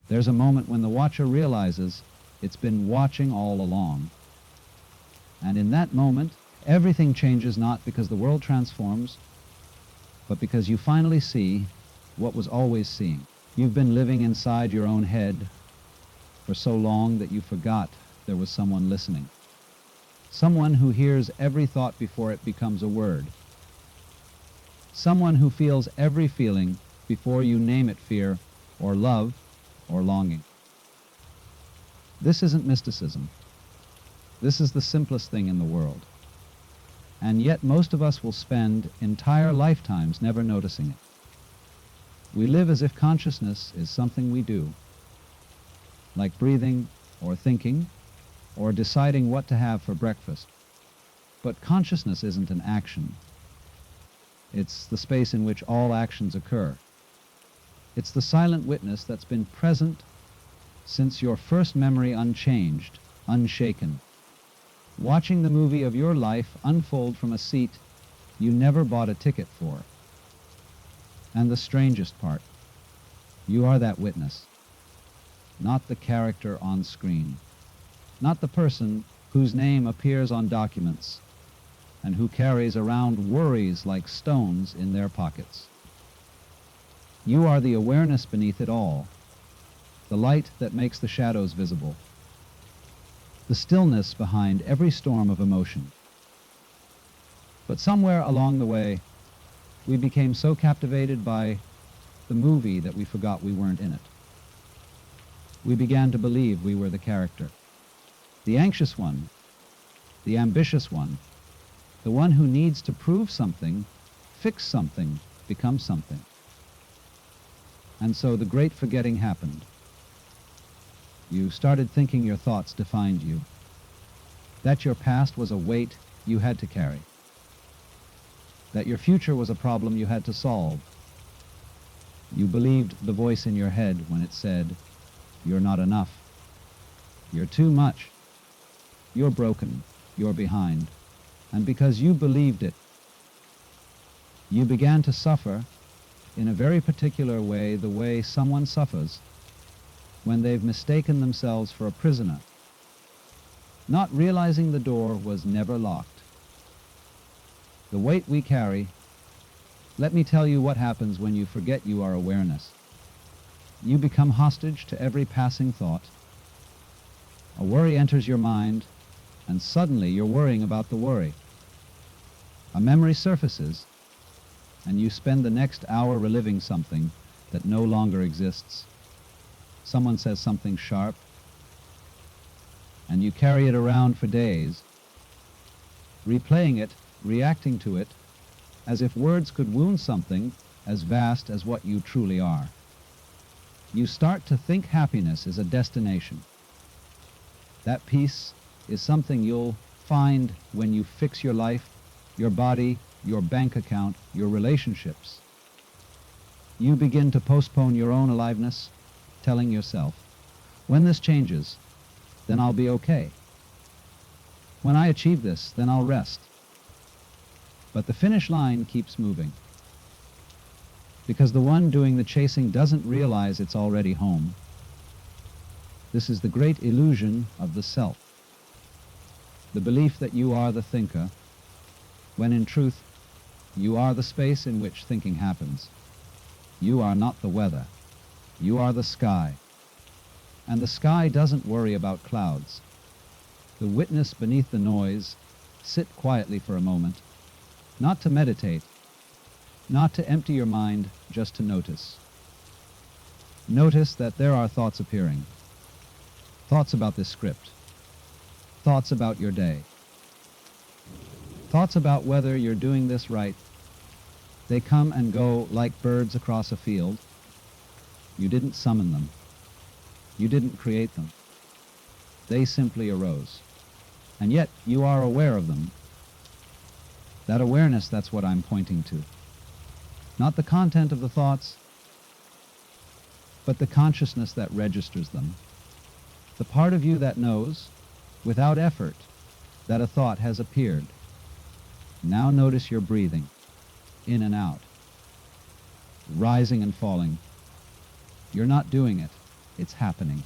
There's a moment when the watcher realizes it's been watching all along. And in that moment, everything changes, not because the world transforms, but because you finally see what was always seeing. You've been living inside your own head for so long that you forgot there was someone listening. Someone who hears every thought before it becomes a word. Someone who feels every feeling before you name it fear or love or longing. This isn't mysticism. This is the simplest thing in the world. And yet most of us will spend entire lifetimes never noticing it. We live as if consciousness is something we do, like breathing or thinking or deciding what to have for breakfast. But consciousness isn't an action. It's the space in which all actions occur. It's the silent witness that's been present since your first memory, unchanged, unshaken, watching the movie of your life unfold from a seat you never bought a ticket for. And the strangest part, you are that witness, not the character on screen, not the person whose name appears on documents and who carries around worries like stones in their pockets. You are the awareness beneath it all, the light that makes the shadows visible, the stillness behind every storm of emotion. But somewhere along the way, we became so captivated by the movie that we forgot we weren't in it. We began to believe we were the character, the anxious one, the ambitious one, the one who needs to prove something, fix something, become something. And so the great forgetting happened. You started thinking your thoughts defined you, that your past was a weight you had to carry, that your future was a problem you had to solve. You believed the voice in your head when it said, "You're not enough. You're too much. You're broken. You're behind." And because you believed it, you began to suffer in a very particular way, the way someone suffers when they've mistaken themselves for a prisoner, not realizing the door was never locked. The weight we carry, let me tell you what happens when you forget you are awareness. You become hostage to every passing thought. A worry enters your mind, and suddenly you're worrying about the worry. A memory surfaces, and you spend the next hour reliving something that no longer exists. Someone says something sharp, and you carry it around for days, replaying it, reacting to it, as if words could wound something as vast as what you truly are. You start to think happiness is a destination. That peace is something you'll find when you fix your life, your body, your bank account, your relationships. You begin to postpone your own aliveness, telling yourself, when this changes, then I'll be okay. When I achieve this, then I'll rest. But the finish line keeps moving, because the one doing the chasing doesn't realize it's already home. This is the great illusion of the self, the belief that you are the thinker, when in truth, you are the space in which thinking happens. You are not the weather. You are the sky. And the sky doesn't worry about clouds. The witness beneath the noise, sit quietly for a moment, not to meditate, not to empty your mind, just to notice. Notice that there are thoughts appearing. Thoughts about this script. Thoughts about your day. Thoughts about whether you're doing this right. They come and go like birds across a field. You didn't summon them. You didn't create them. They simply arose. And yet you are aware of them. That awareness, that's what I'm pointing to. Not the content of the thoughts, but the consciousness that registers them. The part of you that knows, without effort, that a thought has appeared. Now notice your breathing, in and out, rising and falling. You're not doing it. it's happening.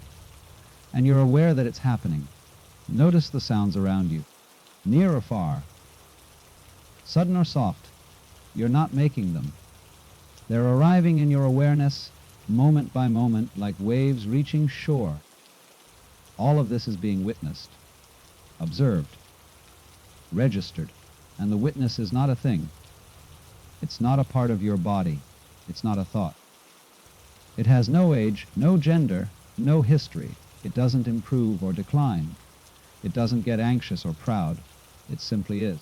And you're aware that it's happening. Notice the sounds around you, near or far, sudden or soft. You're not making them. They're arriving in your awareness moment by moment, like waves reaching shore. All of this is being witnessed, observed, registered, and the witness is not a thing. It's not a part of your body. It's not a thought. It has no age, no gender, no history. It doesn't improve or decline. It doesn't get anxious or proud. It simply is.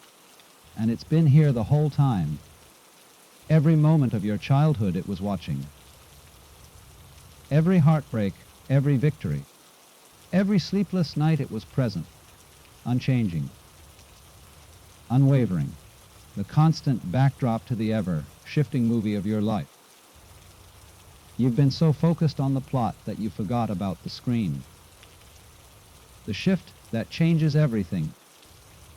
And it's been here the whole time. Every moment of your childhood it was watching. Every heartbreak, every victory, every sleepless night it was present, unchanging, unwavering, the constant backdrop to the ever-shifting movie of your life. You've been so focused on the plot that you forgot about the screen. The shift that changes everything.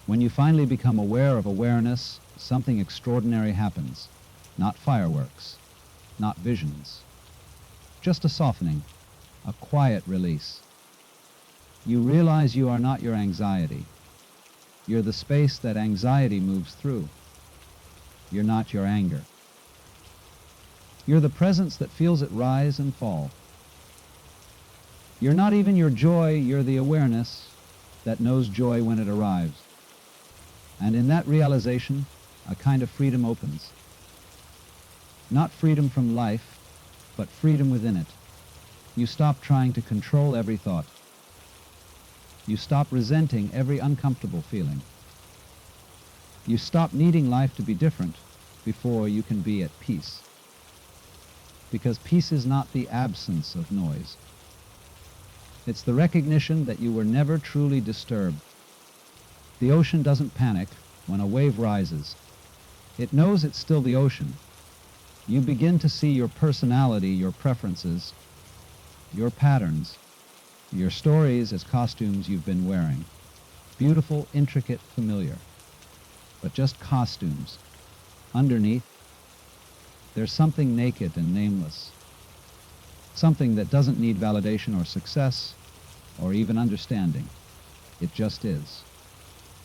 When you finally become aware of awareness, something extraordinary happens. Not fireworks, not visions. Just a softening, a quiet release. You realize you are not your anxiety. You're the space that anxiety moves through. You're not your anger. You're the presence that feels it rise and fall. You're not even your joy, you're the awareness that knows joy when it arrives. And in that realization, a kind of freedom opens. Not freedom from life, but freedom within it. You stop trying to control every thought. You stop resenting every uncomfortable feeling. You stop needing life to be different before you can be at peace. Because peace is not the absence of noise. It's the recognition that you were never truly disturbed. The ocean doesn't panic when a wave rises. It knows it's still the ocean. You begin to see your personality, your preferences, your patterns, your stories as costumes you've been wearing. Beautiful, intricate, familiar. But just costumes. Underneath, there's something naked and nameless. Something that doesn't need validation or success or even understanding. It just is.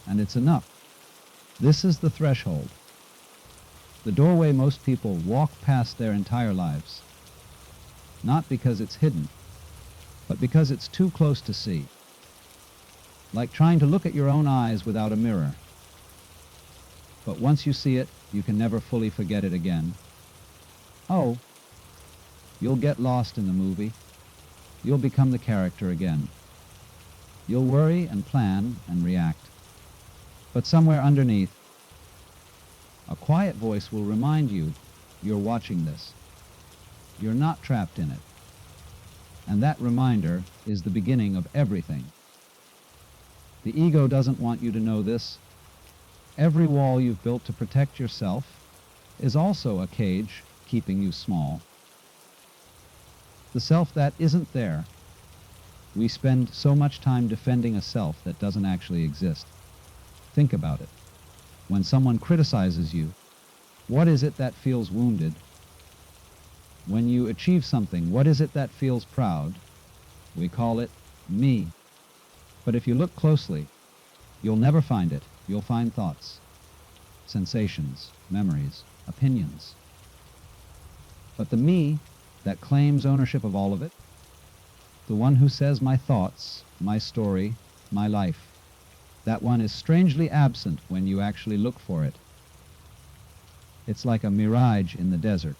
And it's enough. This is the threshold. The doorway most people walk past their entire lives. Not because it's hidden, but because it's too close to see. Like trying to look at your own eyes without a mirror. But once you see it, you can never fully forget it again. Oh, you'll get lost in the movie. You'll become the character again. You'll worry and plan and react. But somewhere underneath, a quiet voice will remind you you're watching this. You're not trapped in it. And that reminder is the beginning of everything. The ego doesn't want you to know this. Every wall you've built to protect yourself is also a cage keeping you small. The self that isn't there. We spend so much time defending a self that doesn't actually exist. Think about it. When someone criticizes you, what is it that feels wounded? When you achieve something, what is it that feels proud? We call it me. But if you look closely, you'll never find it. You'll find thoughts, sensations, memories, opinions. But the me that claims ownership of all of it, the one who says my thoughts, my story, my life, that one is strangely absent when you actually look for it. It's like a mirage in the desert.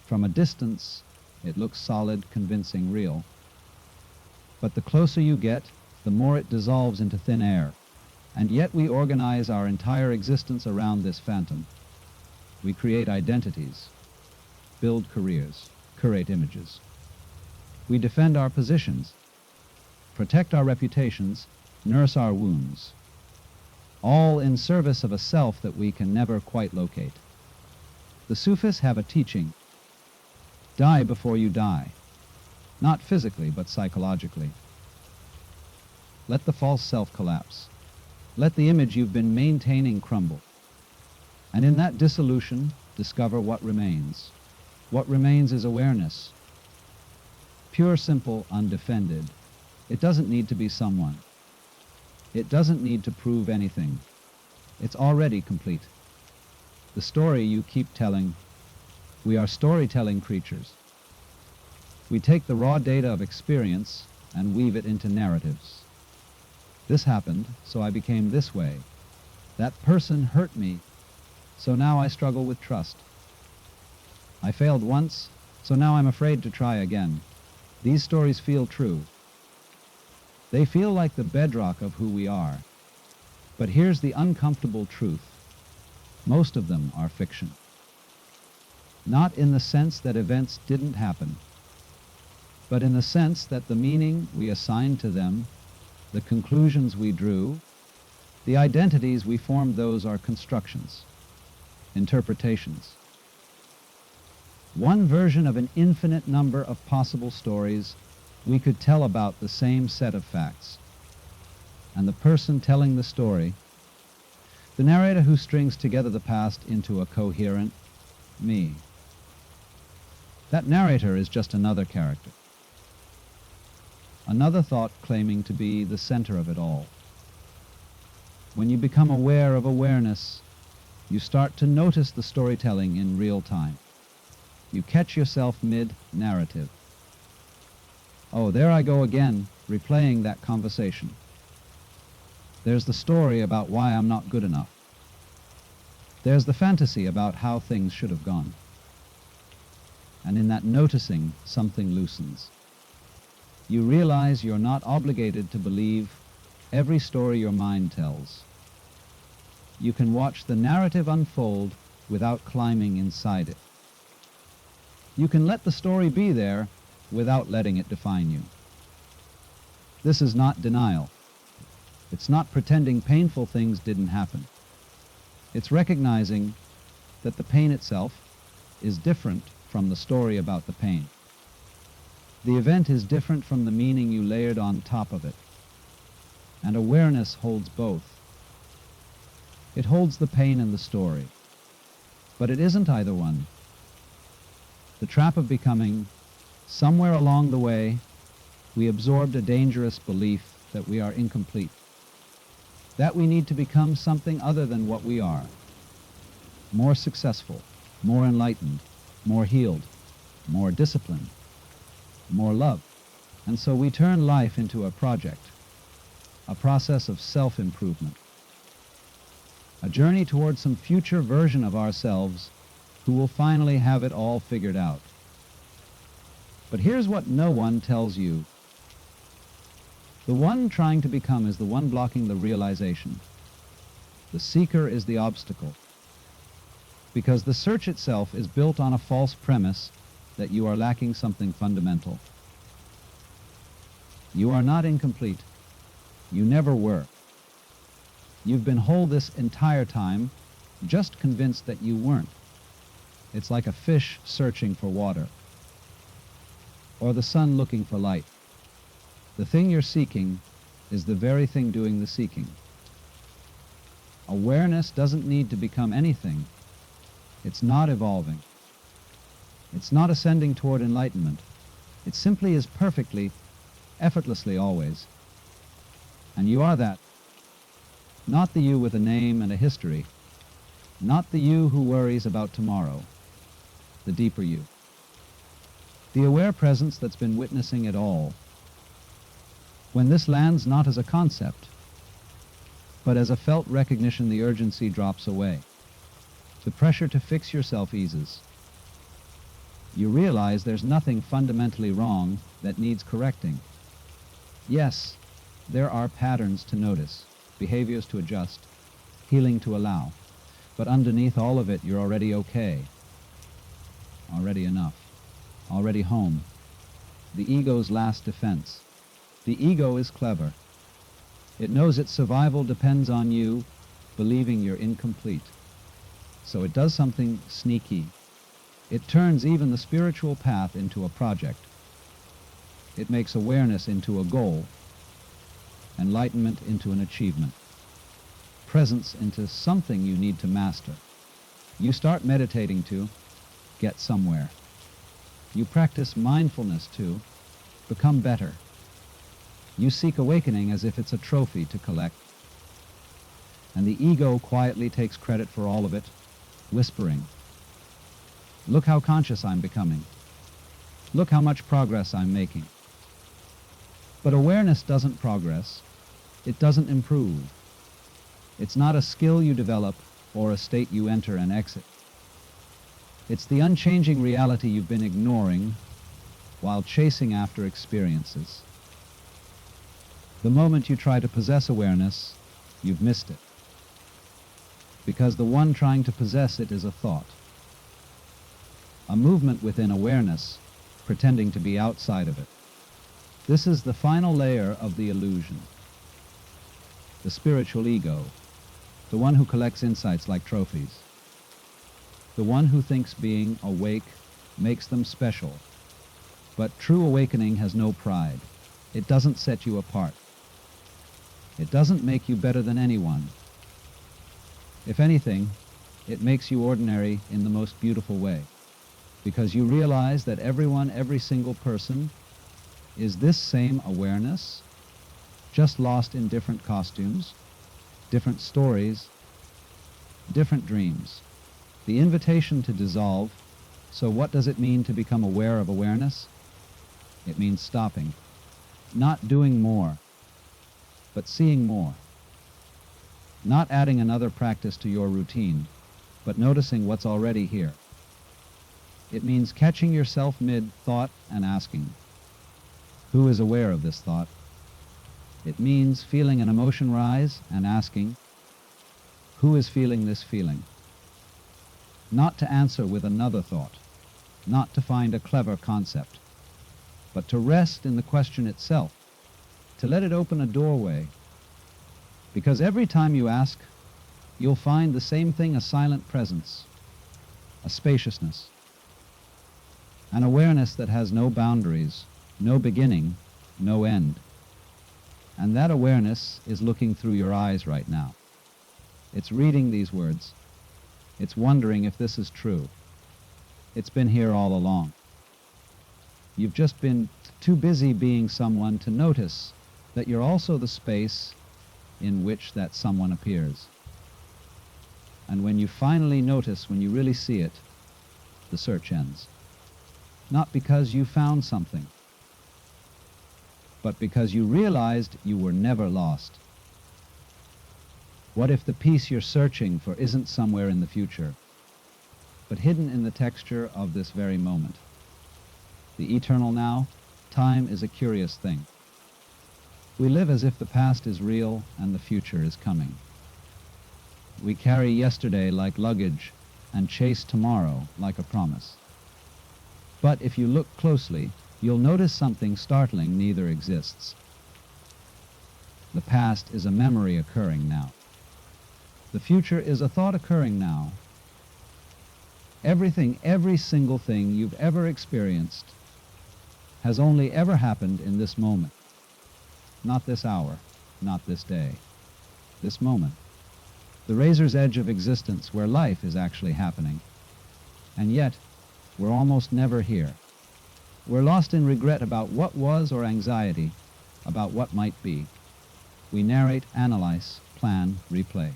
From a distance, it looks solid, convincing, real. But the closer you get, the more it dissolves into thin air. And yet we organize our entire existence around this phantom. We create identities, build careers, curate images. We defend our positions, protect our reputations, nurse our wounds, all in service of a self that we can never quite locate. The Sufis have a teaching: die before you die, not physically but psychologically. Let the false self collapse. Let the image you've been maintaining crumble. And in that dissolution, discover what remains. What remains is awareness. Pure, simple, undefended. It doesn't need to be someone. It doesn't need to prove anything. It's already complete. The story you keep telling. We are storytelling creatures. We take the raw data of experience and weave it into narratives. This happened, so I became this way. That person hurt me, so now I struggle with trust. I failed once, so now I'm afraid to try again. These stories feel true. They feel like the bedrock of who we are. But here's the uncomfortable truth. Most of them are fiction. Not in the sense that events didn't happen, but in the sense that the meaning we assigned to them, the conclusions we drew, the identities we formed, those are constructions, interpretations. One version of an infinite number of possible stories we could tell about the same set of facts. And the person telling the story, the narrator who strings together the past into a coherent me. That narrator is just another character. Another thought claiming to be the center of it all. When you become aware of awareness, you start to notice the storytelling in real time. You catch yourself mid-narrative. Oh, there I go again, replaying that conversation. There's the story about why I'm not good enough. There's the fantasy about how things should have gone. And in that noticing, something loosens. You realize you're not obligated to believe every story your mind tells. You can watch the narrative unfold without climbing inside it. You can let the story be there without letting it define you. This is not denial. It's not pretending painful things didn't happen. It's recognizing that the pain itself is different from the story about the pain. The event is different from the meaning you layered on top of it. And awareness holds both. It holds the pain and the story. But it isn't either one. The trap of becoming, somewhere along the way, we absorbed a dangerous belief that we are incomplete, that we need to become something other than what we are, more successful, more enlightened, more healed, more disciplined, more love. And so we turn life into a project, a process of self-improvement, a journey towards some future version of ourselves who will finally have it all figured out. But here's what no one tells you. The one trying to become is the one blocking the realization. The seeker is the obstacle. Because the search itself is built on a false premise that you are lacking something fundamental. You are not incomplete. You never were. You've been whole this entire time, just convinced that you weren't. It's like a fish searching for water, or the sun looking for light. The thing you're seeking is the very thing doing the seeking. Awareness doesn't need to become anything. It's not evolving. It's not ascending toward enlightenment. It simply is perfectly, effortlessly always. And you are that. Not the you with a name and a history. Not the you who worries about tomorrow. The deeper you. The aware presence that's been witnessing it all. When this lands not as a concept, but as a felt recognition, the urgency drops away. The pressure to fix yourself eases. You realize there's nothing fundamentally wrong that needs correcting. Yes, there are patterns to notice, behaviors to adjust, healing to allow. But underneath all of it, you're already okay. Already enough. Already home. The ego's last defense. The ego is clever. It knows its survival depends on you believing you're incomplete. So it does something sneaky. It turns even the spiritual path into a project. It makes awareness into a goal, enlightenment into an achievement, presence into something you need to master. You start meditating to get somewhere. You practice mindfulness to become better. You seek awakening as if it's a trophy to collect. And the ego quietly takes credit for all of it, whispering, "Look how conscious I'm becoming. Look how much progress I'm making." But awareness doesn't progress. It doesn't improve. It's not a skill you develop or a state you enter and exit. It's the unchanging reality you've been ignoring while chasing after experiences. The moment you try to possess awareness, you've missed it. Because the one trying to possess it is a thought. A movement within awareness, pretending to be outside of it. This is the final layer of the illusion. The spiritual ego, the one who collects insights like trophies. The one who thinks being awake makes them special. But true awakening has no pride. It doesn't set you apart. It doesn't make you better than anyone. If anything, it makes you ordinary in the most beautiful way. Because you realize that everyone, every single person, is this same awareness, just lost in different costumes, different stories, different dreams. The invitation to dissolve. So what does it mean to become aware of awareness? It means stopping, not doing more, but seeing more. Not adding another practice to your routine, but noticing what's already here. It means catching yourself mid-thought and asking, who is aware of this thought? It means feeling an emotion rise and asking, who is feeling this feeling? Not to answer with another thought, not to find a clever concept, but to rest in the question itself, to let it open a doorway. Because every time you ask, you'll find the same thing, a silent presence, a spaciousness, an awareness that has no boundaries, no beginning, no end. And that awareness is looking through your eyes right now. It's reading these words. It's wondering if this is true. It's been here all along. You've just been too busy being someone to notice that you're also the space in which that someone appears. And when you finally notice, when you really see it, the search ends. Not because you found something, but because you realized you were never lost. What if the peace you're searching for isn't somewhere in the future, but hidden in the texture of this very moment? The eternal now, time is a curious thing. We live as if the past is real and the future is coming. We carry yesterday like luggage and chase tomorrow like a promise. But if you look closely, you'll notice something startling: neither exists. The past is a memory occurring now. The future is a thought occurring now. Everything, every single thing you've ever experienced has only ever happened in this moment. Not this hour, not this day. This moment. The razor's edge of existence where life is actually happening. And yet, we're almost never here. We're lost in regret about what was or anxiety about what might be. We narrate, analyze, plan, replay.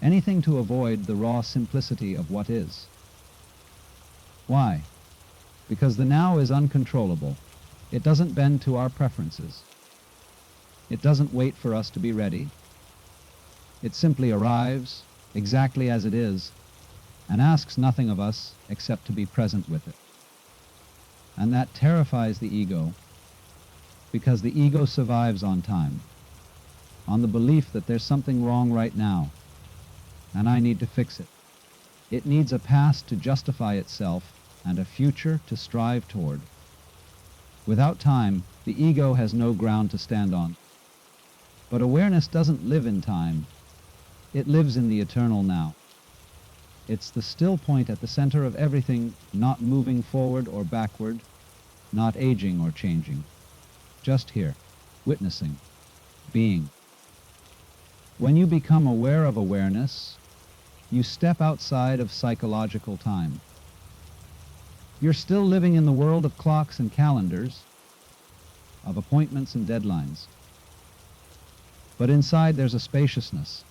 Anything to avoid the raw simplicity of what is. Why? Because the now is uncontrollable. It doesn't bend to our preferences. It doesn't wait for us to be ready. It simply arrives exactly as it is and asks nothing of us except to be present with it. And that terrifies the ego, because the ego survives on time, on the belief that there's something wrong right now, and I need to fix it. It needs a past to justify itself and a future to strive toward. Without time, the ego has no ground to stand on. But awareness doesn't live in time. It lives in the eternal now. It's the still point at the center of everything, not moving forward or backward, not aging or changing. Just here, witnessing, being. When you become aware of awareness, you step outside of psychological time. You're still living in the world of clocks and calendars, of appointments and deadlines. But inside there's a spaciousness,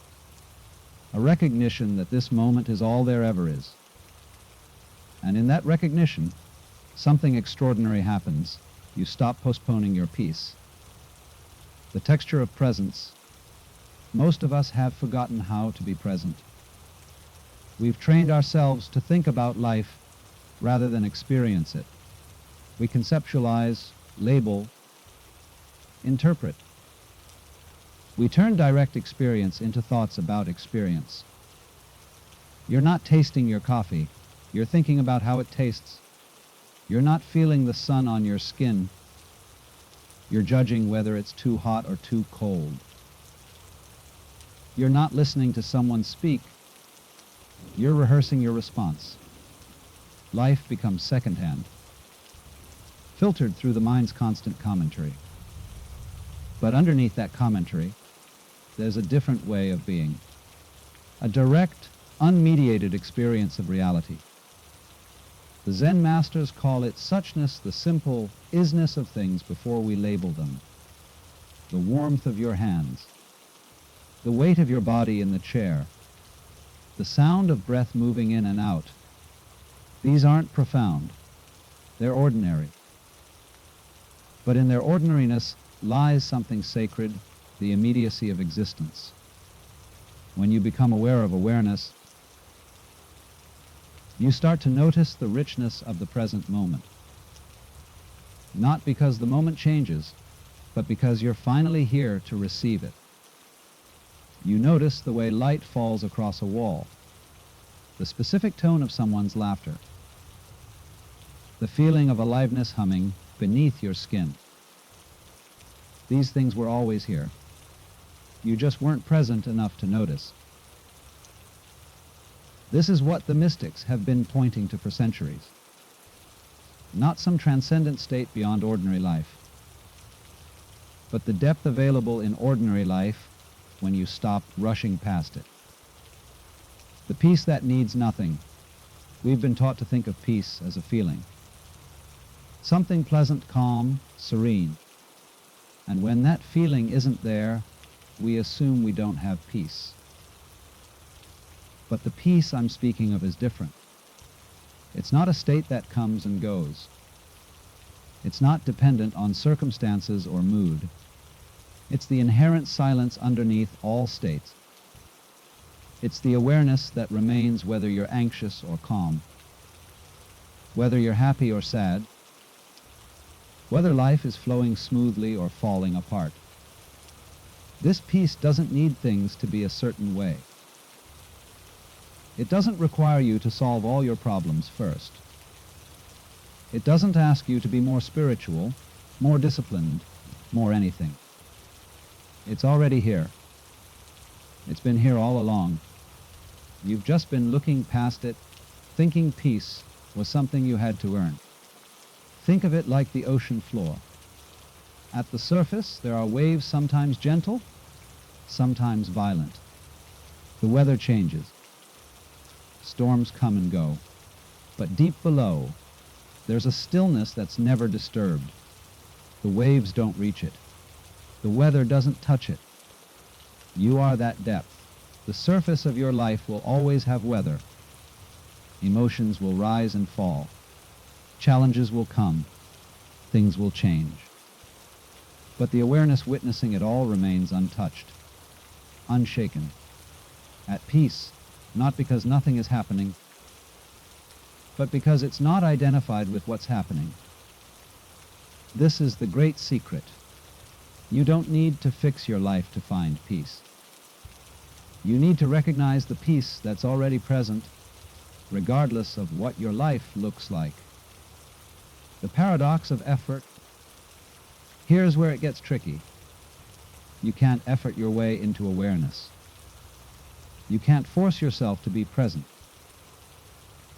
a recognition that this moment is all there ever is. And in that recognition, something extraordinary happens. You stop postponing your peace. The texture of presence. Most of us have forgotten how to be present. We've trained ourselves to think about life rather than experience it. We conceptualize, label, interpret. We turn direct experience into thoughts about experience. You're not tasting your coffee. You're thinking about how it tastes. You're not feeling the sun on your skin. You're judging whether it's too hot or too cold. You're not listening to someone speak. You're rehearsing your response. Life becomes secondhand, filtered through the mind's constant commentary. But underneath that commentary, there's a different way of being. A direct, unmediated experience of reality. The Zen masters call it suchness, the simple isness of things before we label them. The warmth of your hands, the weight of your body in the chair, the sound of breath moving in and out. These aren't profound. They're ordinary. But in their ordinariness lies something sacred, the immediacy of existence. When you become aware of awareness, you start to notice the richness of the present moment. Not because the moment changes, but because you're finally here to receive it. You notice the way light falls across a wall, the specific tone of someone's laughter, the feeling of aliveness humming beneath your skin. These things were always here. You just weren't present enough to notice. This is what the mystics have been pointing to for centuries. Not some transcendent state beyond ordinary life, but the depth available in ordinary life when you stop rushing past it. The peace that needs nothing. We've been taught to think of peace as a feeling. Something pleasant, calm, serene. And when that feeling isn't there, we assume we don't have peace. But the peace I'm speaking of is different. It's not a state that comes and goes. It's not dependent on circumstances or mood. It's the inherent silence underneath all states. It's the awareness that remains whether you're anxious or calm, whether you're happy or sad, whether life is flowing smoothly or falling apart. This peace doesn't need things to be a certain way. It doesn't require you to solve all your problems first. It doesn't ask you to be more spiritual, more disciplined, more anything. It's already here. It's been here all along. You've just been looking past it, thinking peace was something you had to earn. Think of it like the ocean floor. At the surface, there are waves sometimes gentle, sometimes violent. The weather changes. Storms come and go. But deep below, there's a stillness that's never disturbed. The waves don't reach it. The weather doesn't touch it. You are that depth. The surface of your life will always have weather. Emotions will rise and fall. Challenges will come. Things will change. But the awareness witnessing it all remains untouched, unshaken, at peace, not because nothing is happening, but because it's not identified with what's happening. This is the great secret. You don't need to fix your life to find peace. You need to recognize the peace that's already present, regardless of what your life looks like. The paradox of effort. Here's where it gets tricky. You can't effort your way into awareness. You can't force yourself to be present,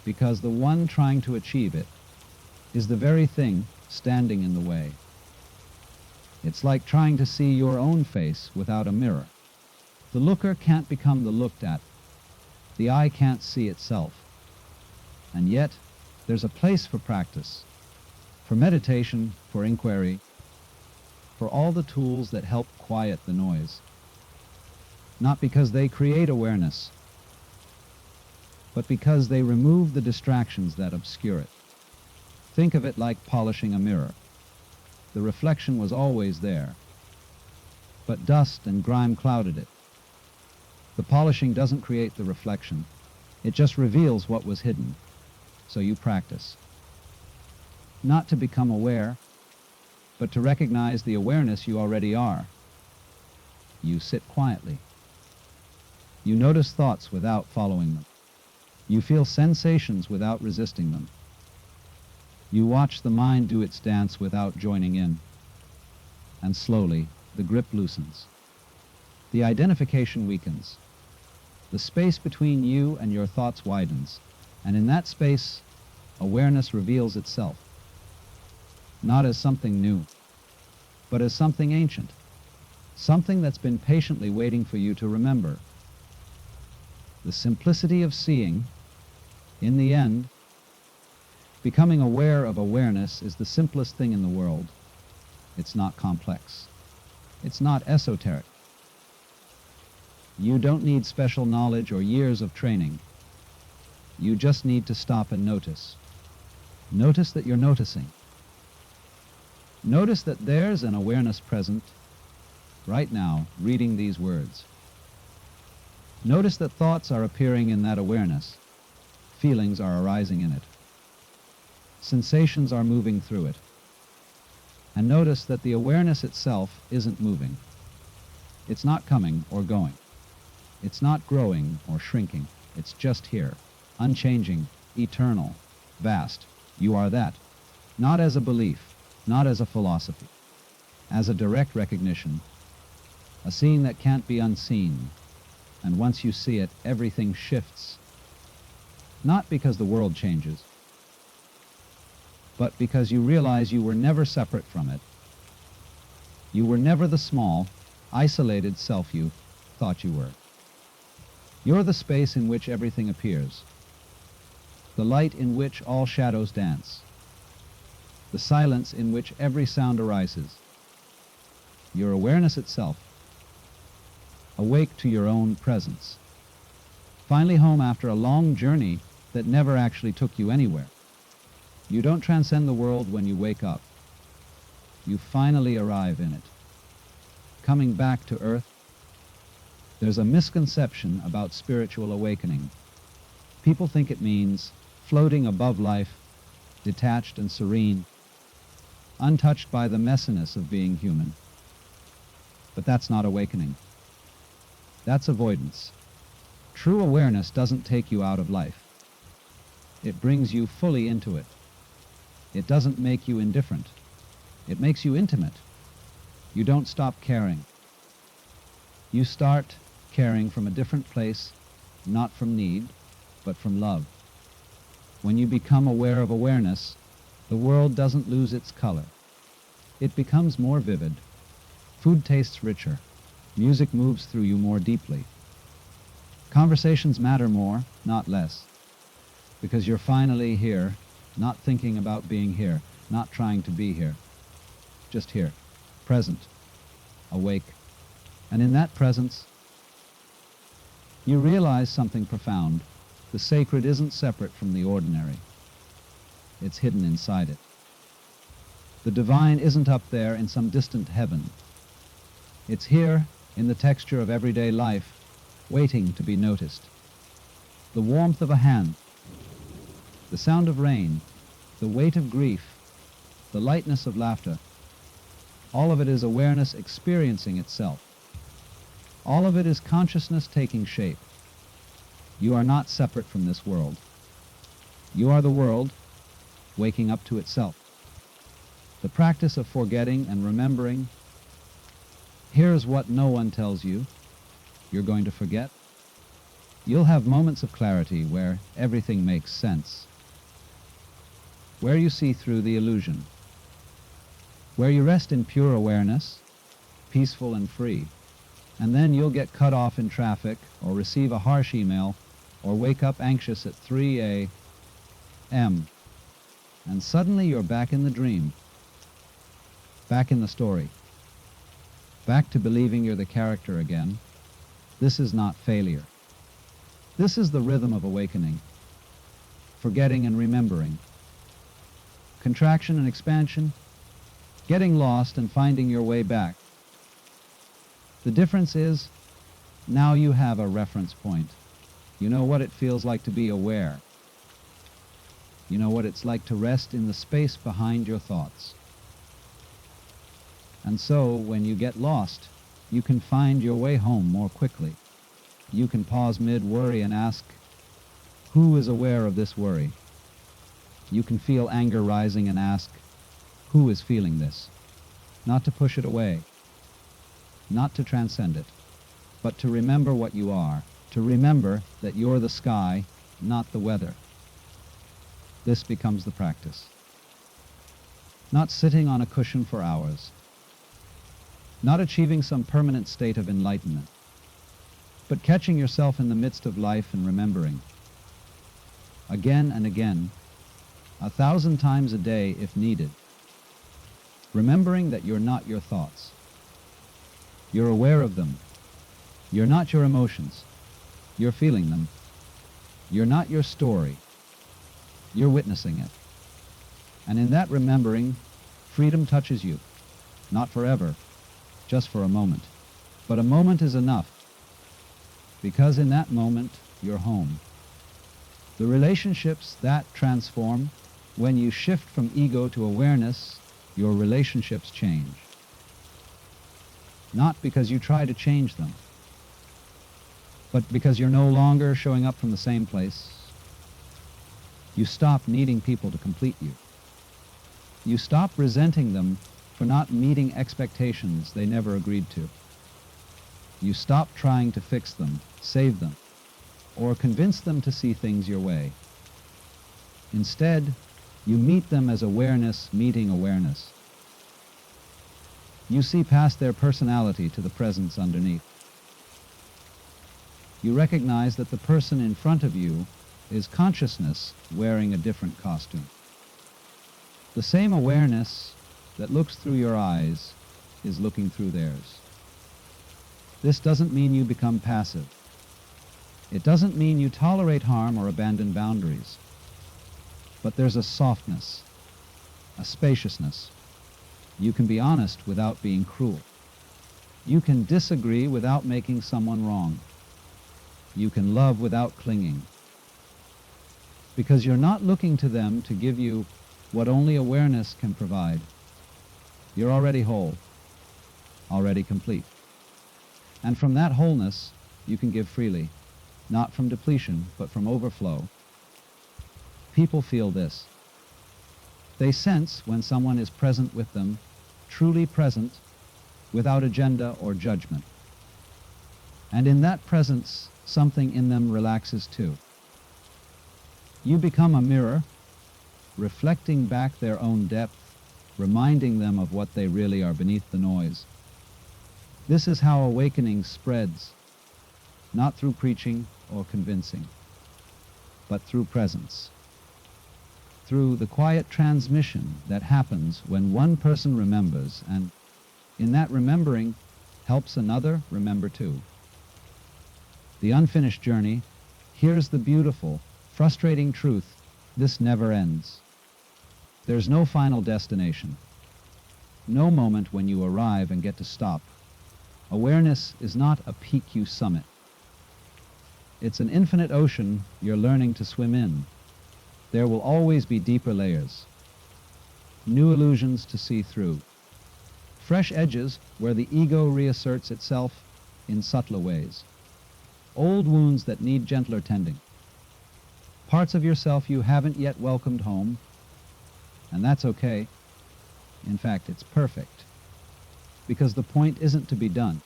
because the one trying to achieve it is the very thing standing in the way. It's like trying to see your own face without a mirror. The looker can't become the looked at. The eye can't see itself. And yet, there's a place for practice, for meditation, for inquiry. for all the tools that help quiet the noise. Not because they create awareness, but because they remove the distractions that obscure it. Think of it like polishing a mirror. The reflection was always there, but dust and grime clouded it. The polishing doesn't create the reflection. It just reveals what was hidden. So you practice. Not to become aware, but to recognize the awareness you already are. You sit quietly. You notice thoughts without following them. You feel sensations without resisting them. You watch the mind do its dance without joining in. And slowly, the grip loosens. The identification weakens. The space between you and your thoughts widens, and in that space, awareness reveals itself. Not as something new, but as something ancient. Something that's been patiently waiting for you to remember. The simplicity of seeing, in the end, becoming aware of awareness is the simplest thing in the world. It's not complex. It's not esoteric. You don't need special knowledge or years of training. You just need to stop and notice. Notice that you're noticing. Notice that there's an awareness present right now, reading these words. Notice that thoughts are appearing in that awareness. Feelings are arising in it. Sensations are moving through it. And notice that the awareness itself isn't moving. It's not coming or going. It's not growing or shrinking. It's just here, unchanging, eternal, vast. You are that. Not as a belief, not as a philosophy, as a direct recognition, a seeing that can't be unseen. And once you see it, everything shifts. Not because the world changes, but because you realize you were never separate from it. You were never the small, isolated self you thought you were. You're the space in which everything appears, the light in which all shadows dance, the silence in which every sound arises. Your awareness itself, awake to your own presence. Finally home after a long journey that never actually took you anywhere. You don't transcend the world when you wake up. You finally arrive in it. Coming back to earth. There's a misconception about spiritual awakening. People think it means floating above life, detached and serene, untouched by the messiness of being human. But that's not awakening. That's avoidance. True awareness doesn't take you out of life. It brings you fully into it. It doesn't make you indifferent. It makes you intimate. You don't stop caring. You start caring from a different place, not from need, but from love. When you become aware of awareness, the world doesn't lose its color. It becomes more vivid. Food tastes richer. Music moves through you more deeply. Conversations matter more, not less. Because you're finally here, not thinking about being here, not trying to be here. Just here, present, awake. And in that presence, you realize something profound. The sacred isn't separate from the ordinary. It's hidden inside it. The divine isn't up there in some distant heaven. It's here in the texture of everyday life, waiting to be noticed. The warmth of a hand, the sound of rain, the weight of grief, the lightness of laughter. All of it is awareness experiencing itself. All of it is consciousness taking shape. You are not separate from this world. You are the world, waking up to itself. The practice of forgetting and remembering. Here's what no one tells you. You're going to forget. You'll have moments of clarity where everything makes sense. Where you see through the illusion. Where you rest in pure awareness, peaceful and free. And then you'll get cut off in traffic, or receive a harsh email, or wake up anxious at 3 a.m. And suddenly you're back in the dream, back in the story. back to believing you're the character again. This is not failure. This is the rhythm of awakening, forgetting and remembering, contraction and expansion, getting lost and finding your way back. The difference is, now you have a reference point. You know what it feels like to be aware. You know what it's like to rest in the space behind your thoughts. And so, when you get lost, you can find your way home more quickly. You can pause mid-worry and ask, who is aware of this worry? You can feel anger rising and ask, who is feeling this? Not to push it away, not to transcend it, but to remember what you are, to remember that you're the sky, not the weather. This becomes the practice. Not sitting on a cushion for hours, not achieving some permanent state of enlightenment, but catching yourself in the midst of life and remembering. Again and again, 1,000 times a day if needed. Remembering that you're not your thoughts. You're aware of them. You're not your emotions. You're feeling them. You're not your story. You're witnessing it. And in that remembering, freedom touches you. Not forever, just for a moment. But a moment is enough, because in that moment, you're home. The relationships that transform, when you shift from ego to awareness, your relationships change. Not because you try to change them, but because you're no longer showing up from the same place. You stop needing people to complete you. You stop resenting them for not meeting expectations they never agreed to. You stop trying to fix them, save them, or convince them to see things your way. Instead, you meet them as awareness meeting awareness. You see past their personality to the presence underneath. You recognize that the person in front of you is consciousness wearing a different costume. The same awareness that looks through your eyes is looking through theirs. This doesn't mean you become passive. It doesn't mean you tolerate harm or abandon boundaries. But there's a softness, a spaciousness. You can be honest without being cruel. You can disagree without making someone wrong. You can love without clinging. Because you're not looking to them to give you what only awareness can provide. You're already whole, already complete. And from that wholeness, you can give freely, not from depletion, but from overflow. People feel this. They sense when someone is present with them, truly present, without agenda or judgment. And in that presence, something in them relaxes too. You become a mirror, reflecting back their own depth, reminding them of what they really are beneath the noise. This is how awakening spreads, not through preaching or convincing, but through presence. Through the quiet transmission that happens when one person remembers, and in that remembering helps another remember too. The unfinished journey, here's the beautiful, frustrating truth, this never ends. There's no final destination, no moment when you arrive and get to stop. Awareness is not a peak you summit. It's an infinite ocean you're learning to swim in. There will always be deeper layers, new illusions to see through, fresh edges where the ego reasserts itself in subtler ways, old wounds that need gentler tending, parts of yourself you haven't yet welcomed home, and that's okay. In fact, it's perfect, because the point isn't to be done.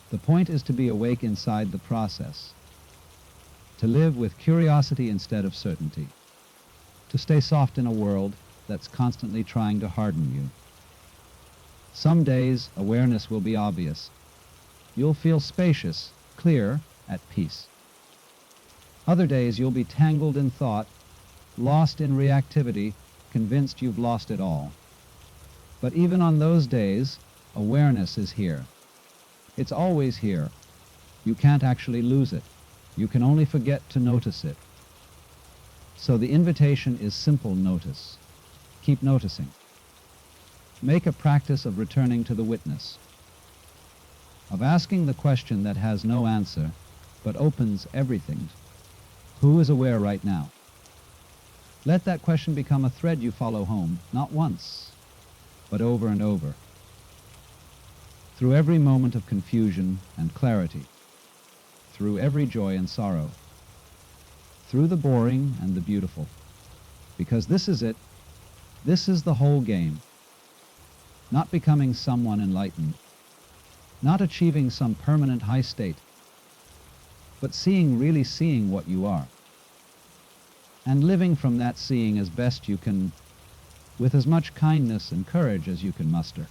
The point is to be awake inside the process, to live with curiosity instead of certainty, to stay soft in a world that's constantly trying to harden you. Some days, awareness will be obvious. You'll feel spacious, clear, at peace. Other days, you'll be tangled in thought, lost in reactivity, convinced you've lost it all. But even on those days, Awareness is here. It's always here. You can't actually lose it. You can only forget to notice it. So the invitation is simple notice. Keep noticing. Make a practice of returning to the witness, of asking the question that has no answer, but opens everything. Who is aware right now? Let that question become a thread you follow home, not once, but over and over, through every moment of confusion and clarity, through every joy and sorrow, through the boring and the beautiful. Because this is it. This is the whole game. Not becoming someone enlightened, not achieving some permanent high state, but really seeing what you are, and living from that seeing as best you can, with as much kindness and courage as you can muster.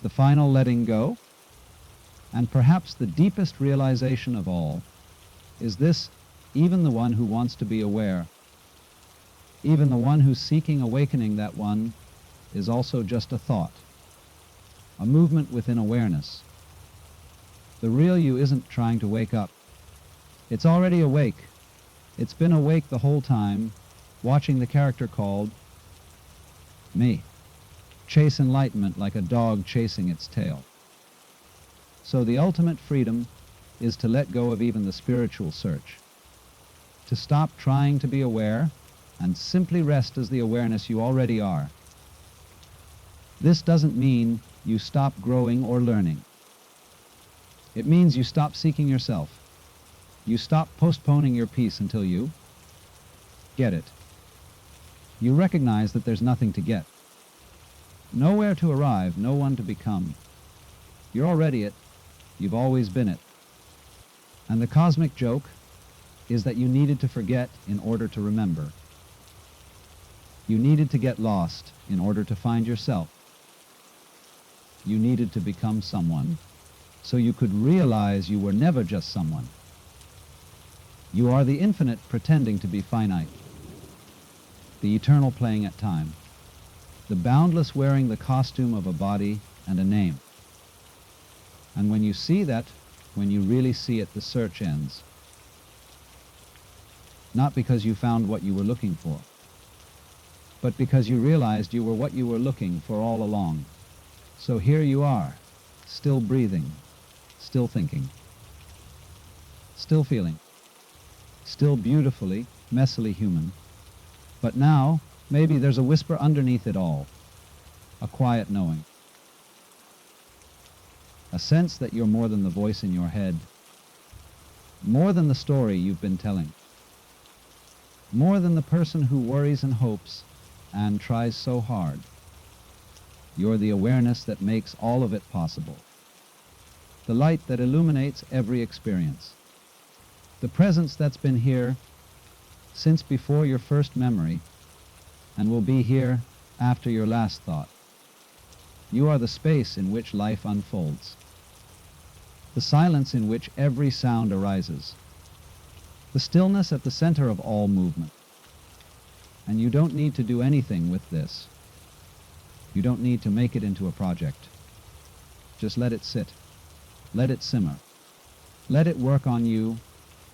The final letting go, and perhaps the deepest realization of all, is this: even the one who wants to be aware, even the one who's seeking awakening, that one is also just a thought, a movement within awareness. The real you isn't trying to wake up. It's already awake. It's been awake the whole time, watching the character called me chase enlightenment like a dog chasing its tail. So the ultimate freedom is to let go of even the spiritual search, to stop trying to be aware and simply rest as the awareness you already are. This doesn't mean you stop growing or learning. It means you stop seeking yourself. You stop postponing your peace until you get it. You recognize that there's nothing to get, nowhere to arrive, no one to become. You're already it. You've always been it. And the cosmic joke is that you needed to forget in order to remember. You needed to get lost in order to find yourself. You needed to become someone so you could realize you were never just someone. You are the infinite pretending to be finite, the eternal playing at time, the boundless wearing the costume of a body and a name. And when you see that, when you really see it, the search ends. Not because you found what you were looking for, but because you realized you were what you were looking for all along. So here you are, still breathing, still thinking, still feeling, still beautifully, messily human. But now, maybe there's a whisper underneath it all, a quiet knowing, a sense that you're more than the voice in your head, more than the story you've been telling, more than the person who worries and hopes and tries so hard. You're the awareness that makes all of it possible, the light that illuminates every experience, the presence that's been here since before your first memory and will be here after your last thought. You are the space in which life unfolds, the silence in which every sound arises, the stillness at the center of all movement. And you don't need to do anything with this. You don't need to make it into a project. Just let it sit. Let it simmer. Let it work on you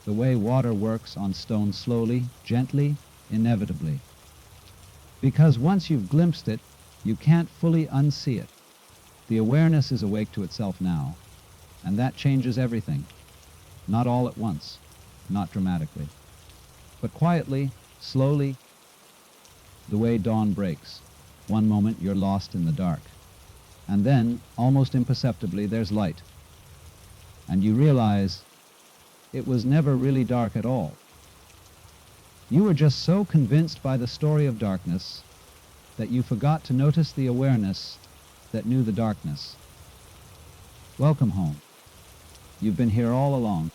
the way water works on stone, slowly, gently, inevitably. Because once you've glimpsed it, you can't fully unsee it. The awareness is awake to itself now, and that changes everything. Not all at once, not dramatically, but quietly, slowly, the way dawn breaks. One moment you're lost in the dark, and then, almost imperceptibly, there's light. And you realize it was never really dark at all. You were just so convinced by the story of darkness that you forgot to notice the awareness that knew the darkness. Welcome home. You've been here all along.